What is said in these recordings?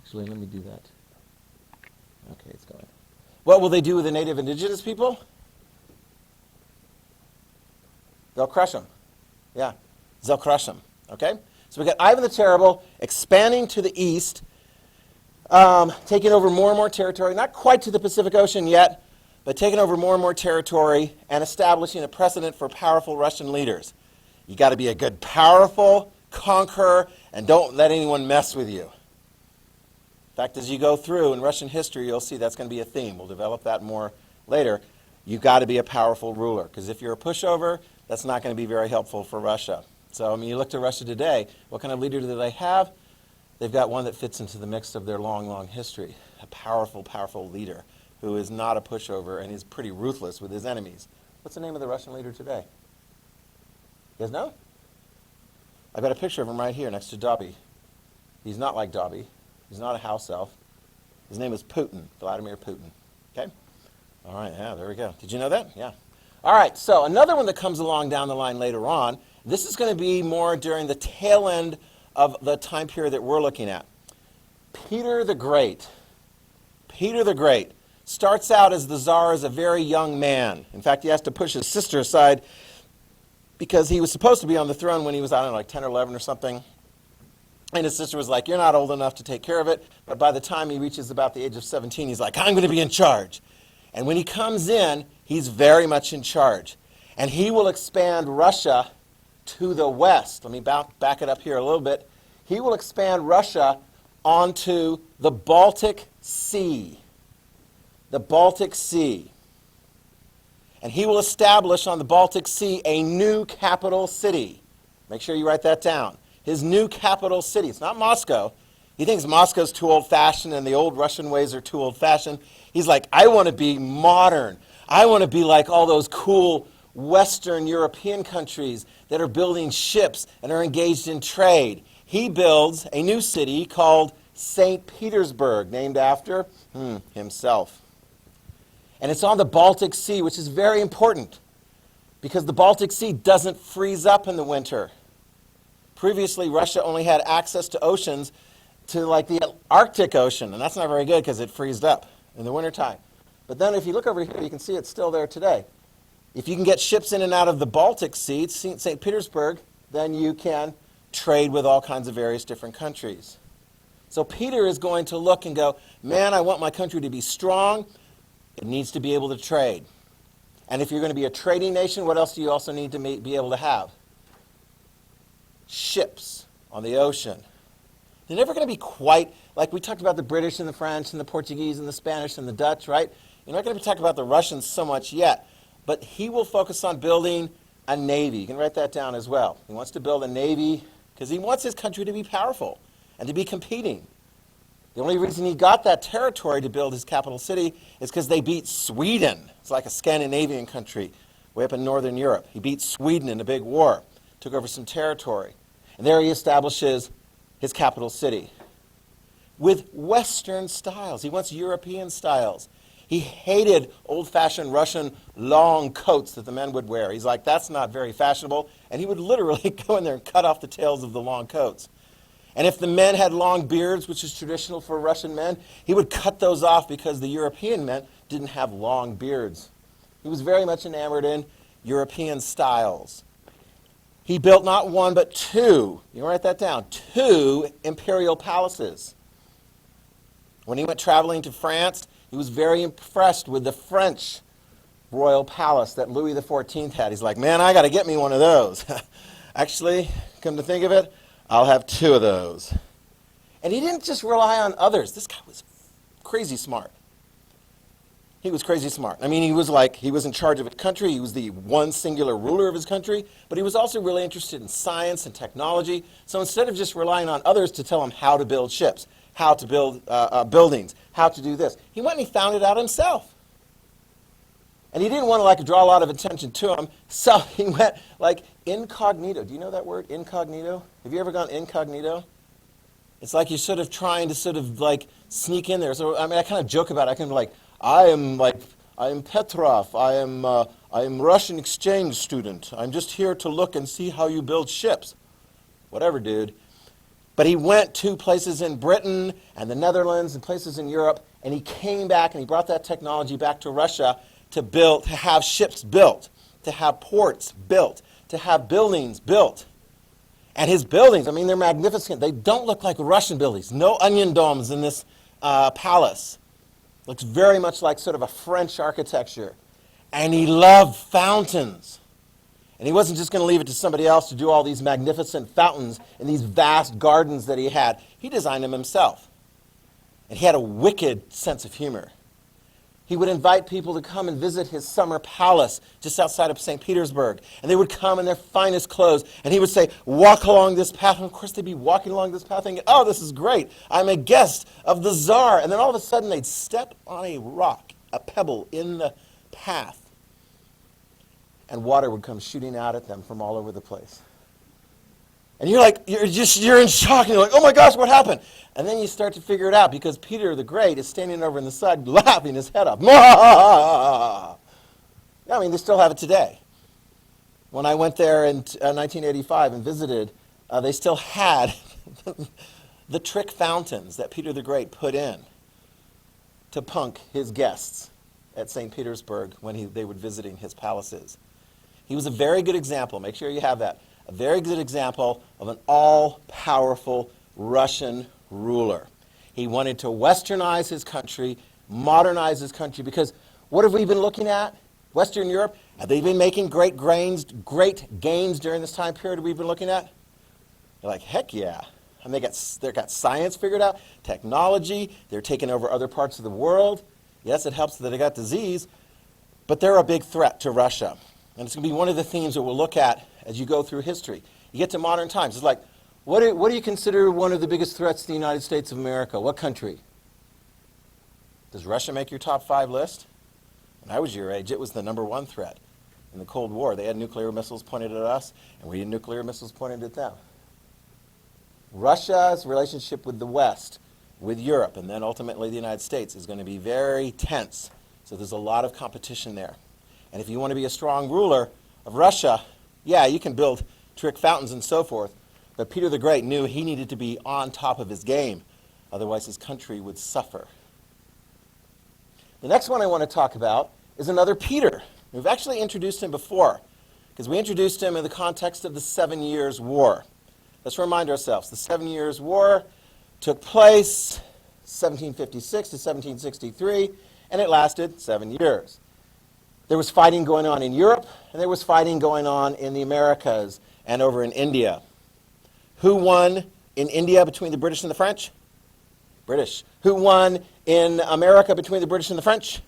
Actually, let me do that. Okay, it's going. What will they do with the native indigenous people? They'll crush them. Yeah, they'll crush them. Okay? So we got Ivan the Terrible expanding to the east, taking over more and more territory, not quite to the Pacific Ocean yet, but taking over more and more territory and establishing a precedent for powerful Russian leaders. You got to be a good, powerful conqueror, and don't let anyone mess with you. In fact, as you go through in Russian history, you'll see that's going to be a theme. We'll develop that more later. You've got to be a powerful ruler, because if you're a pushover, that's not going to be very helpful for Russia. So, I mean, you look to Russia today, what kind of leader do they have? They've got one that fits into the mix of their long, long history. A powerful, powerful leader who is not a pushover and is pretty ruthless with his enemies. What's the name of the Russian leader today? You guys know? I've got a picture of him right here next to Dobby. He's not like Dobby. He's not a house elf. His name is Putin, Vladimir Putin. Okay? All right, yeah, there we go. Did you know that? Yeah. All right, so another one that comes along down the line later on, this is going to be more during the tail end of the time period that we're looking at. Peter the Great. Peter the Great starts out as the Tsar as a very young man. In fact, he has to push his sister aside because he was supposed to be on the throne when he was, I don't know, like 10 or 11 or something. And his sister was like, you're not old enough to take care of it. But by the time he reaches about the age of 17, he's like, I'm going to be in charge. And when he comes in, he's very much in charge. And he will expand Russia to the west. Let me back it up here a little bit. He will expand Russia onto the Baltic Sea. The Baltic Sea. And he will establish on the Baltic Sea a new capital city. Make sure you write that down. His new capital city. It's not Moscow. He thinks Moscow's too old-fashioned and the old Russian ways are too old-fashioned. He's like, I want to be modern. I want to be like all those cool Western European countries that are building ships and are engaged in trade. He builds a new city called St. Petersburg, named after himself. And it's on the Baltic Sea, which is very important because the Baltic Sea doesn't freeze up in the winter. Previously, Russia only had access to oceans to like the Arctic Ocean, and that's not very good because it freezed up in the wintertime. But then if you look over here, you can see it's still there today. If you can get ships in and out of the Baltic Sea, St. Petersburg, then you can trade with all kinds of various different countries. So Peter is going to look and go, man, I want my country to be strong. It needs to be able to trade. And if you're going to be a trading nation, what else do you also need to be able to have? Ships on the ocean. They're never going to be quite, like we talked about the British and the French and the Portuguese and the Spanish and the Dutch, right? You're not going to be talking about the Russians so much yet. But he will focus on building a navy. You can write that down as well. He wants to build a navy because he wants his country to be powerful and to be competing. The only reason he got that territory to build his capital city is because they beat Sweden. It's like a Scandinavian country way up in northern Europe. He beat Sweden in a big war, took over some territory. And there he establishes his capital city with Western styles. He wants European styles. He hated old-fashioned Russian long coats that the men would wear. He's like, that's not very fashionable. And he would literally go in there and cut off the tails of the long coats. And if the men had long beards, which is traditional for Russian men, he would cut those off because the European men didn't have long beards. He was very much enamored in European styles. He built not one but two, you write that down, 2 imperial palaces. When he went traveling to France, he was very impressed with the French royal palace that Louis XIV had. He's like, man, I got to get me one of those. Actually, come to think of it, I'll have 2 of those. And he didn't just rely on others. This guy was crazy smart. He was crazy smart. I mean, he was in charge of a country. He was the one singular ruler of his country, but he was also really interested in science and technology. So instead of just relying on others to tell him how to build ships, how to build buildings, how to do this, he went and he found it out himself. And he didn't want to like draw a lot of attention to him, so he went like incognito. Do you know that word, incognito? Have you ever gone incognito? It's like you're sort of trying to sort of like sneak in there. So I mean, I kind of joke about it. I can be like, I am Petrov. I am Russian exchange student. I'm just here to look and see how you build ships. Whatever, dude. But he went to places in Britain and the Netherlands and places in Europe, and he came back and he brought that technology back to Russia to have ships built, to have ports built, to have buildings built. And his buildings, I mean, they're magnificent. They don't look like Russian buildings. No onion domes in this palace. Looks very much like sort of a French architecture. And he loved fountains. And he wasn't just going to leave it to somebody else to do all these magnificent fountains in these vast gardens that he had. He designed them himself. And he had a wicked sense of humor. He would invite people to come and visit his summer palace just outside of St. Petersburg. And they would come in their finest clothes. And he would say, walk along this path. And of course they'd be walking along this path thinking, oh, this is great. I'm a guest of the Tsar. And then all of a sudden they'd step on a rock, a pebble in the path. And water would come shooting out at them from all over the place. And you're in shock, and you're like, oh my gosh, what happened? And then you start to figure it out, because Peter the Great is standing over on the side laughing his head off. I mean, they still have it today. When I went there in 1985 and visited, they still had the trick fountains that Peter the Great put in to punk his guests at St. Petersburg when they were visiting his palaces. He was a very good example, make sure you have that, a very good example of an all-powerful Russian ruler. He wanted to westernize his country, modernize his country, because what have we been looking at? Western Europe, have they been making great gains during this time period we've been looking at? They're like, heck yeah. And they've got science figured out, technology, they're taking over other parts of the world. Yes, it helps that they got disease, but they're a big threat to Russia. And it's going to be one of the themes that we'll look at as you go through history. You get to modern times. It's like, what do you consider one of the biggest threats to the United States of America? What country? Does Russia make your top 5 list? When I was your age, it was the number 1 threat. In the Cold War, they had nuclear missiles pointed at us, and we had nuclear missiles pointed at them. Russia's relationship with the West, with Europe, and then ultimately the United States is going to be very tense. So there's a lot of competition there. And if you want to be a strong ruler of Russia, yeah, you can build trick fountains and so forth, but Peter the Great knew he needed to be on top of his game, otherwise his country would suffer. The next one I want to talk about is another Peter. We've actually introduced him before, because we introduced him in the context of the 7 Years' War. Let's remind ourselves, the 7 Years' War took place 1756 to 1763, and it lasted 7 years. There was fighting going on in Europe, and there was fighting going on in the Americas and over in India. Who won in India between the British and the French? British. Who won in America between the British and the French?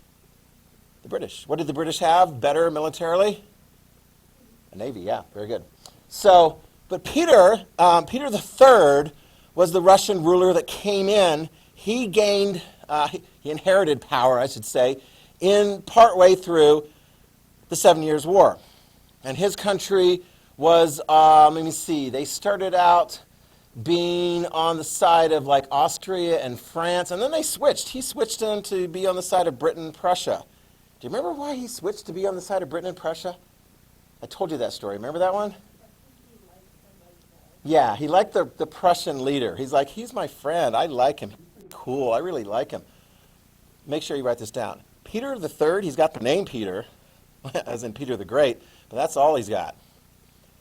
The British. What did the British have better militarily? A navy, yeah, very good. So, but Peter the Third was the Russian ruler that came in. He gained, he inherited power, I should say, in partway through the 7 Years' War. And his country was, let me see, they started out being on the side of like Austria and France, and then they switched. He switched in to be on the side of Britain and Prussia. Do you remember why he switched to be on the side of Britain and Prussia? I told you that story. Remember that one? Yeah, he liked the Prussian leader. He's like, he's my friend. I like him. He's cool. I really like him. Make sure you write this down. Peter the Third, he's got the name Peter, as in Peter the Great, but that's all he's got.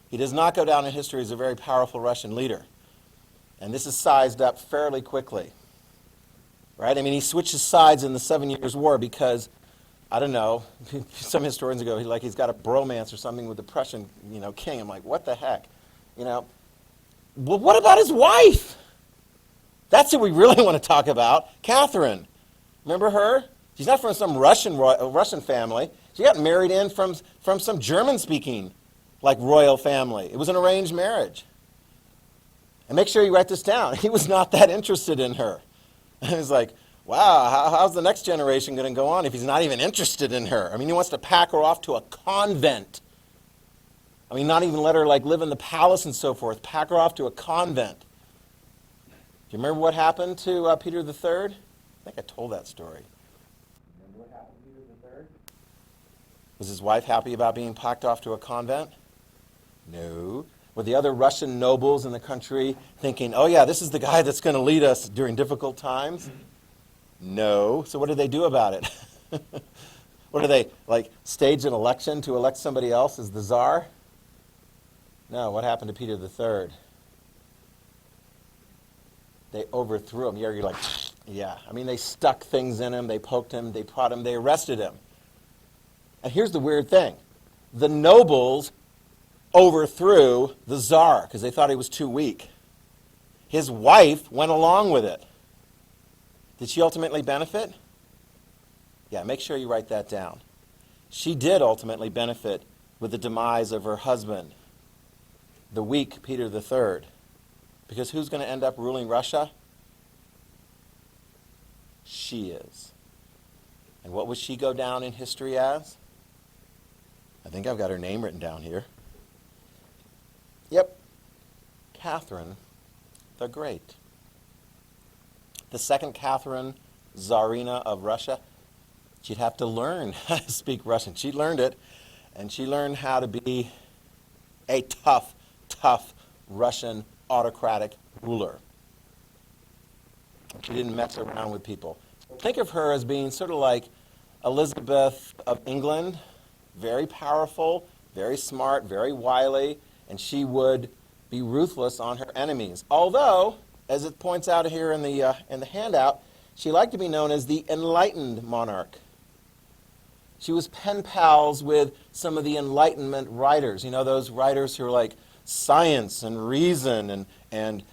He does not go down in history as a very powerful Russian leader. And this is sized up fairly quickly. Right? I mean, he switches sides in the 7 Years' War because, I don't know, some historians go, he's got a bromance or something with the Prussian, king. I'm like, what the heck? Well, what about his wife? That's who we really want to talk about. Catherine. Remember her? She's not from some Russian family. She got married in from some German-speaking, royal family. It was an arranged marriage. And make sure you write this down. He was not that interested in her. And he's like, wow, how's the next generation going to go on if he's not even interested in her? I mean, he wants to pack her off to a convent. I mean, not even let her live in the palace and so forth. Pack her off to a convent. Do you remember what happened to Peter the Third? I think I told that story. Remember what happened to Peter the Third? Was his wife happy about being packed off to a convent? No. Were the other Russian nobles in the country thinking, oh yeah, this is the guy that's going to lead us during difficult times? No. So what did they do about it? What did they, like, stage an election to elect somebody else as the Tsar? No. What happened to Peter III? They overthrew him. You're like, yeah. I mean, they stuck things in him. They poked him. They prodded him. They arrested him. And here's the weird thing. The nobles overthrew the Tsar because they thought he was too weak. His wife went along with it. Did she ultimately benefit? Yeah, make sure you write that down. She did ultimately benefit with the demise of her husband, the weak Peter III. Because who's going to end up ruling Russia? She is. And what would she go down in history as? I think I've got her name written down here. Yep. Catherine the Great. The second Catherine, Zarina of Russia. She'd have to learn how to speak Russian. She learned it, and she learned how to be a tough, tough Russian autocratic ruler. She didn't mess around with people. Think of her as being sort of like Elizabeth of England, very powerful, very smart, very wily, and she would be ruthless on her enemies. Although, as it points out here in the handout, she liked to be known as the enlightened monarch. She was pen pals with some of the Enlightenment writers. You know, those writers who are like science and reason and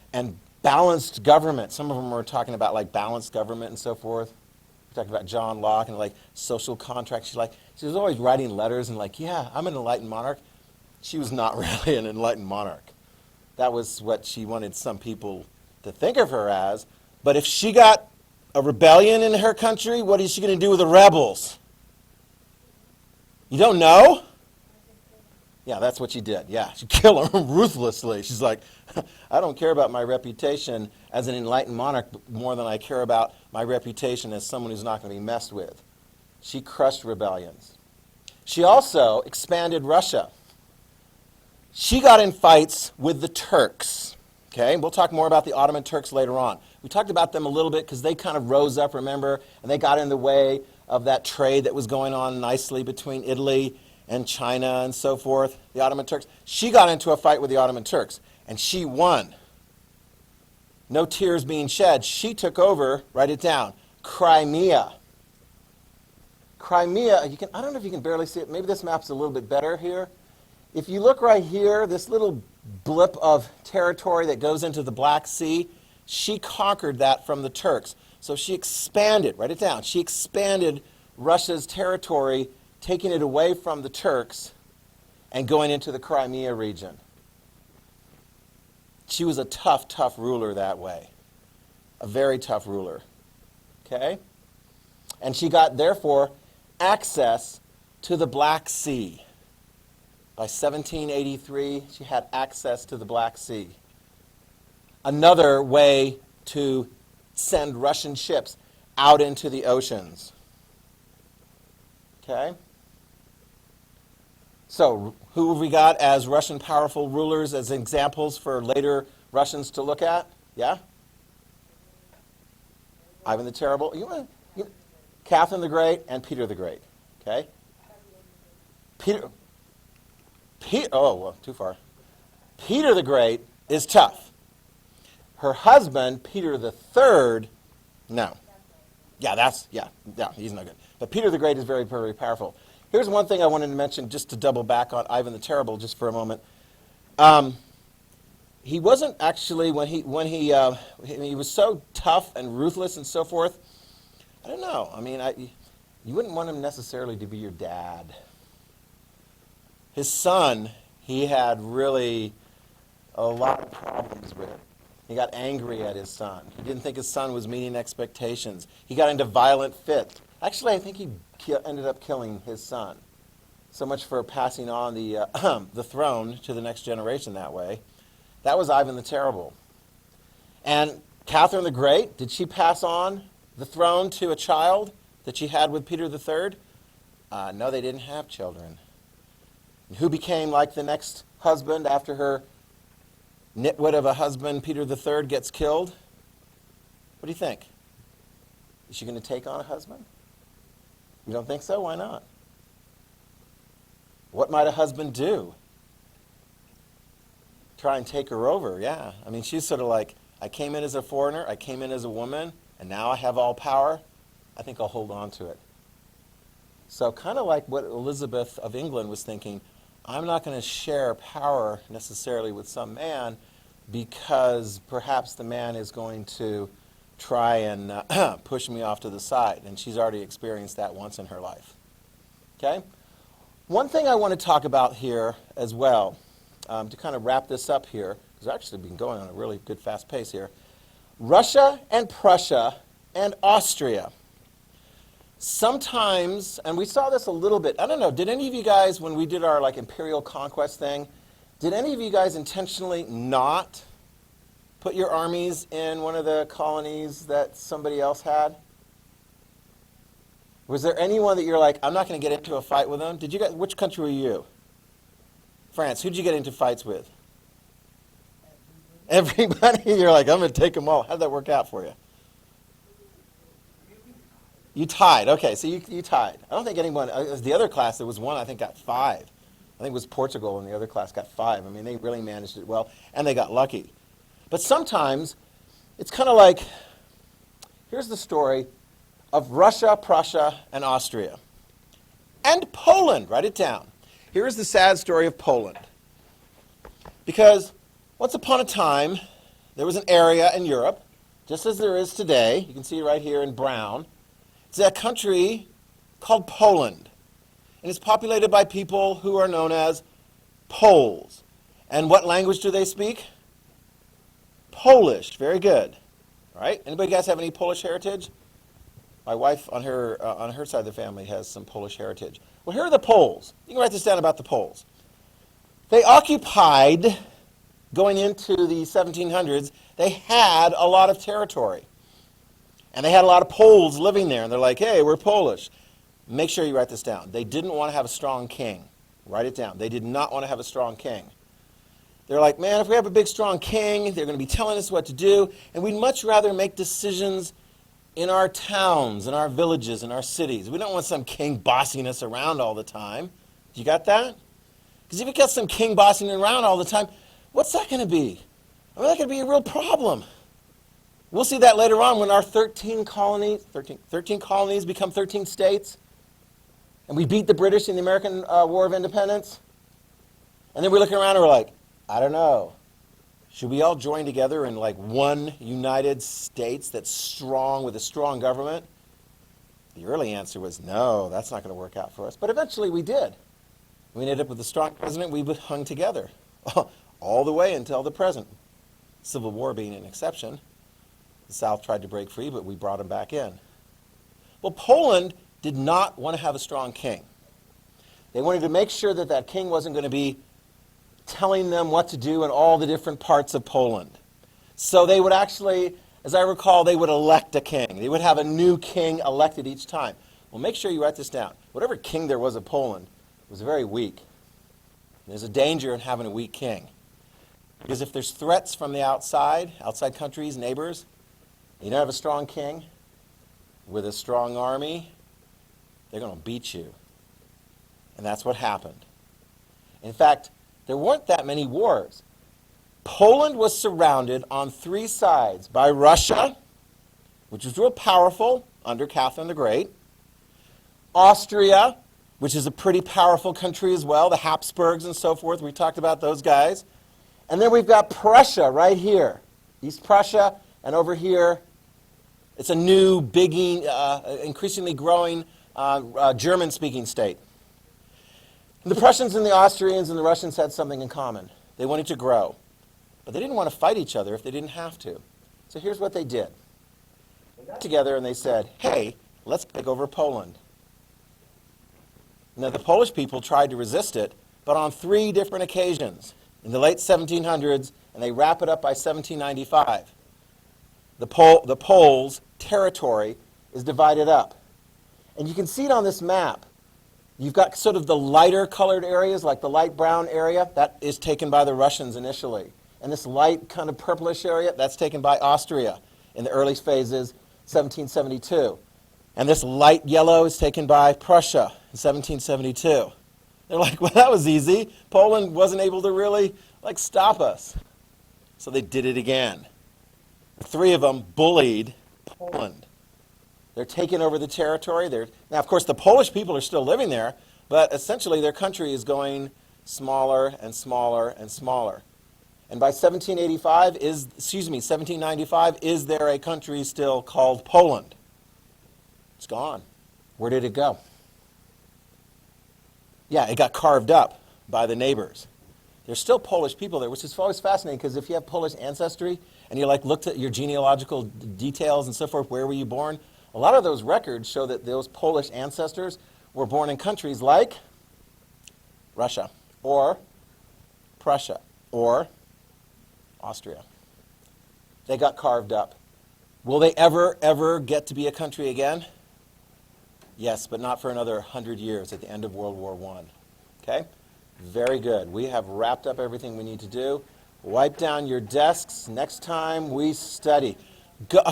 balanced government. Some of them were talking about like balanced government and so forth. We're talking about John Locke and like social contracts. She was always writing letters and like, yeah, I'm an enlightened monarch. She was not really an enlightened monarch. That was what she wanted some people to think of her as. But if she got a rebellion in her country, what is she going to do with the rebels? You don't know? Yeah, that's what she did. Yeah, she killed them ruthlessly. She's like, I don't care about my reputation as an enlightened monarch more than I care about my reputation as someone who's not going to be messed with. She crushed rebellions. She also expanded Russia. She got in fights with the Turks. Okay, we'll talk more about the Ottoman Turks later on. We talked about them a little bit because they kind of rose up, remember, and they got in the way of that trade that was going on nicely between Italy and China and so forth, the Ottoman Turks. She got into a fight with the Ottoman Turks, and she won. No tears being shed. She took over, write it down, Crimea. Crimea, I don't know if you can barely see it. Maybe this map's a little bit better here. If you look right here, this little blip of territory that goes into the Black Sea, she conquered that from the Turks. So she expanded, write it down, she expanded Russia's territory, taking it away from the Turks and going into the Crimea region. She was a tough, tough ruler that way. A very tough ruler. Okay? And she got, therefore, access to the Black Sea. By 1783, she had access to the Black Sea. Another way to send Russian ships out into the oceans. Okay? So, who have we got as Russian powerful rulers as examples for later Russians to look at? Yeah? Ivan the Terrible. Catherine the Great and Peter the Great. Okay? Too far. Peter the Great is tough. Her husband, Peter the Third, no. Yeah, he's no good. But Peter the Great is very, very powerful. Here's one thing I wanted to mention just to double back on Ivan the Terrible just for a moment. He wasn't actually, when he was so tough and ruthless and so forth, I don't know. I mean, you wouldn't want him necessarily to be your dad. His son, he had really a lot of problems with. He got angry at his son. He didn't think his son was meeting expectations. He got into violent fits. Actually, I think he ended up killing his son. So much for passing on the throne to the next generation that way. That was Ivan the Terrible. And Catherine the Great, did she pass on the throne to a child that she had with Peter III? No, they didn't have children. And who became like the next husband after her nitwit of a husband, Peter III, gets killed. What do you think? Is she going to take on a husband? You don't think so? Why not? What might a husband do? Try and take her over, yeah. I mean, she's sort of like, I came in as a foreigner, I came in as a woman, and now I have all power. I think I'll hold on to it. So kind of like what Elizabeth of England was thinking, I'm not going to share power necessarily with some man because perhaps the man is going to try and push me off to the side. And she's already experienced that once in her life. Okay? One thing I want to talk about here as well, to kind of wrap this up here, because I've actually been going on a really good fast pace here. Russia and Prussia and Austria. Sometimes, and we saw this a little bit, I don't know, did any of you guys, when we did our like imperial conquest thing, did any of you guys intentionally not put your armies in one of the colonies that somebody else had? Was there anyone that you're like, I'm not going to get into a fight with them? Did you guys, which country were you? France. Who did you get into fights with? Everybody? You're like, I'm going to take them all. How did that work out for you? You tied. Okay, so you tied. I don't think anyone, the other class, there was one I think got 5. I think it was Portugal, and the other class got 5. I mean, they really managed it well, and they got lucky. But sometimes, it's kind of like, here's the story of Russia, Prussia, and Austria. And Poland, write it down. Here's the sad story of Poland. Because once upon a time, there was an area in Europe, just as there is today. You can see it right here in brown. It's a country called Poland. And it's populated by people who are known as Poles. And what language do they speak? Polish. Very good. All right. Anybody guys have any Polish heritage? My wife on her side of the family has some Polish heritage. Well, here are the Poles. You can write this down about the Poles. They occupied, going into the 1700s, they had a lot of territory. And they had a lot of Poles living there. And they're like, hey, we're Polish. Make sure you write this down. They didn't want to have a strong king. Write it down. They did not want to have a strong king. They're like, man, if we have a big, strong king, they're going to be telling us what to do. And we'd much rather make decisions in our towns, in our villages, in our cities. We don't want some king bossing us around all the time. You got that? Because if you got some king bossing around all the time, what's that going to be? I mean, that could be a real problem. We'll see that later on when our 13 colonies become 13 states, and we beat the British in the American War of Independence. And then we're looking around and we're like, I don't know. Should we all join together in like one United States that's strong with a strong government? The early answer was no, that's not going to work out for us. But eventually we did. We ended up with a strong president. We hung together all the way until the present. Civil War being an exception. The South tried to break free, but we brought them back in. Well, Poland did not want to have a strong king. They wanted to make sure that that king wasn't going to be telling them what to do in all the different parts of Poland. So they would actually, as I recall, they would elect a king. They would have a new king elected each time. Well, make sure you write this down. Whatever king there was of Poland was very weak. There's a danger in having a weak king. Because if there's threats from the outside countries, neighbors, you don't have a strong king with a strong army, they're going to beat you. And that's what happened. In fact, there weren't that many wars. Poland was surrounded on 3 sides by Russia, which was real powerful under Catherine the Great, Austria, which is a pretty powerful country as well, the Habsburgs and so forth. We talked about those guys. And then we've got Prussia right here, East Prussia, and over here, it's a new, big, increasingly growing German-speaking state. The Prussians and the Austrians and the Russians had something in common. They wanted to grow. But they didn't want to fight each other if they didn't have to. So here's what they did. They got together and they said, hey, let's take over Poland. Now, the Polish people tried to resist it, but on 3 different occasions. In the late 1700s, and they wrap it up by 1795. The Poles' territory is divided up. And you can see it on this map. You've got sort of the lighter colored areas, like the light brown area. That is taken by the Russians initially. And this light kind of purplish area, that's taken by Austria in the early phases, 1772. And this light yellow is taken by Prussia in 1772. They're like, well, that was easy. Poland wasn't able to really, stop us. So they did it again. The three of them bullied Poland. They're taking over the territory. Now, of course, the Polish people are still living there, but essentially their country is going smaller and smaller and smaller. And by 1795, is there a country still called Poland? It's gone. Where did it go? Yeah, it got carved up by the neighbors. There's still Polish people there, which is always fascinating because if you have Polish ancestry and you looked at your genealogical details and so forth, where were you born? A lot of those records show that those Polish ancestors were born in countries like Russia or Prussia or Austria. They got carved up. Will they ever get to be a country again? Yes, but not for another 100 years at the end of World War I. Okay? Very good. We have wrapped up everything we need to do. Wipe down your desks. Next time we study.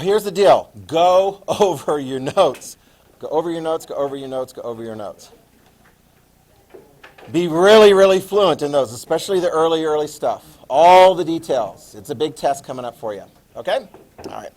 Here's the deal. Go over your notes. Go over your notes, go over your notes, go over your notes. Be really, really fluent in those, especially the early stuff. All the details. It's a big test coming up for you. Okay? All right.